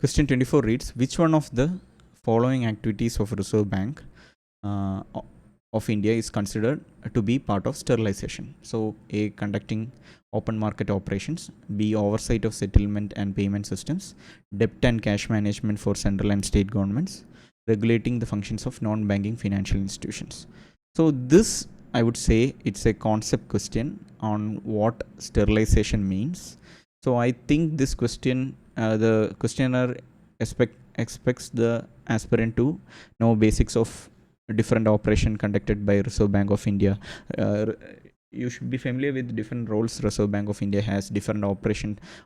Question 24 reads, which one of the following activities of Reserve Bank uh, of India is considered to be part of sterilization? So A, conducting open market operations, B, oversight of settlement and payment systems, debt and cash management for central and state governments, regulating the functions of non-banking financial institutions. So this, I would say, it's a concept question on what sterilization means. So I think this question, the questioner expects the aspirant to know basics of different operation conducted by Reserve Bank of India. You should be familiar with different roles Reserve Bank of India has, different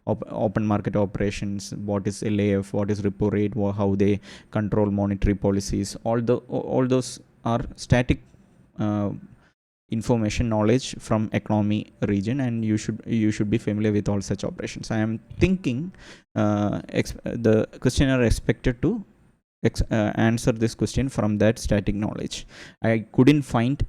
open market operations, what is LAF, what is repo rate, how they control monetary policies. All those are static information knowledge from economy region, and you should be familiar with all such operations. I am thinking the questioner expected to answer this question from that static knowledge. I couldn't find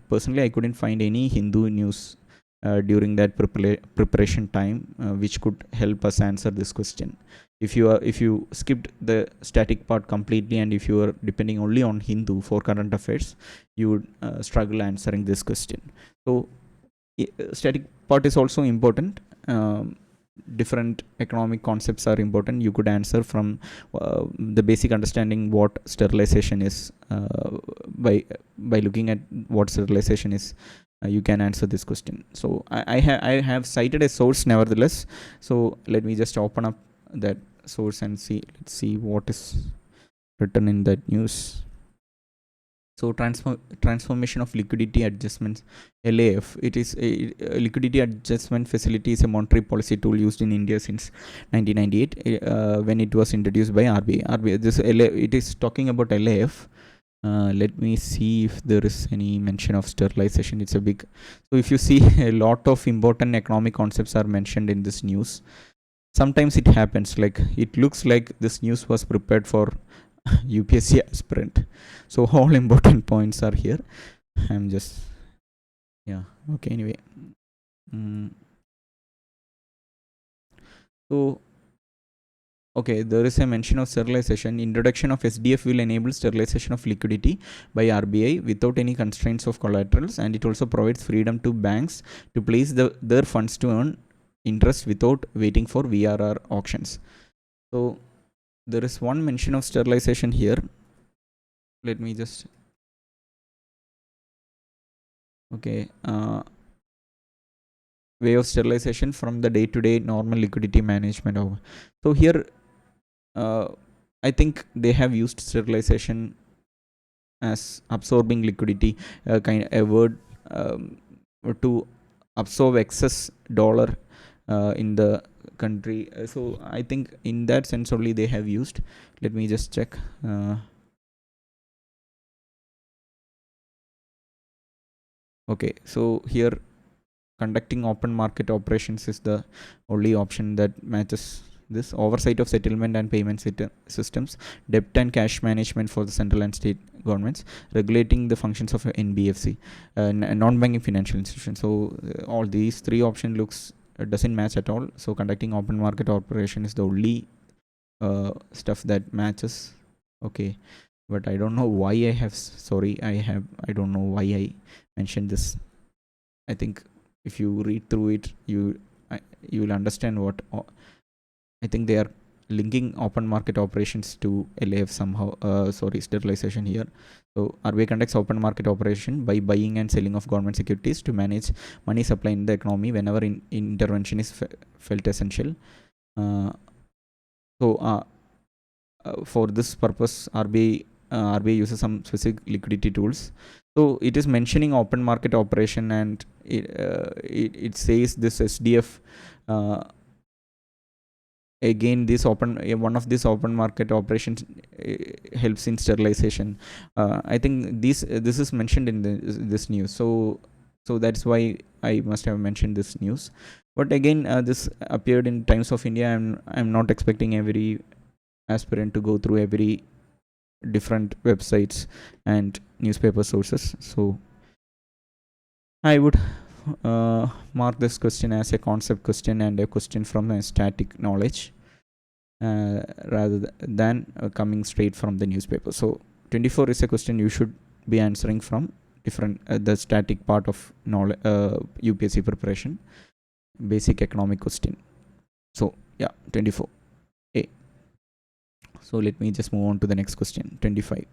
any Hindu news during that preparation time which could help us answer this question. If you skipped the static part completely, and if you are depending only on Hindu for current affairs, you would struggle answering this question. So static part is also important. Different economic concepts are important. You could answer from the basic understanding what sterilization is by looking at what sterilization is. You can answer this question. So I have cited a source nevertheless. So let me just open up that source and let's see what is written in that news. So transformation of liquidity adjustments, LAF. It is a liquidity adjustment facility is a monetary policy tool used in India since 1998 when it was introduced by RBI. This it is talking about LAF. Let me see if there is any mention of sterilization. It's a big. So if you see, a lot of important economic concepts are mentioned in this news. Sometimes it happens, like it looks like this news was prepared for UPSC aspirant. So all important points are here. I'm just okay, anyway. So okay, there is a mention of sterilization. Introduction of SDF will enable sterilization of liquidity by RBI without any constraints of collaterals, and it also provides freedom to banks to place their funds to earn interest without waiting for VRR auctions. So there is one mention of sterilization here. Let me just way of sterilization from the day-to-day normal liquidity management. So here I think they have used sterilization as absorbing liquidity, a word to absorb excess dollar in the country. So I think in that sense only they have used. Let me just check. Okay, so here conducting open market operations is the only option that matches this. Oversight of settlement and payment systems, debt and cash management for the central and state governments, regulating the functions of NBFC, non-banking financial institutions. So all these three options looks doesn't match at all. So conducting open market operation is the only stuff that matches. Okay, but I don't know why I don't know why I mentioned this. I think if you read through it, you will understand what I think they are linking open market operations to LAF somehow. Sterilization here. So RBI conducts open market operation by buying and selling of government securities to manage money supply in the economy whenever intervention is felt essential. For this purpose, RBI uses some specific liquidity tools. So it is mentioning open market operation, and it says this SDF. Again, one of these open market operations helps in sterilization. I think this is mentioned in this news. So that's why I must have mentioned this news. But again, this appeared in Times of India. I'm not expecting every aspirant to go through every different websites and newspaper sources. So I would mark this question as a concept question and a question from a static knowledge. rather than coming straight from the newspaper. So 24 is a question you should be answering from different the static part of knowledge, UPSC preparation, basic economic question. So yeah, 24A. So let me just move on to the next question, 25.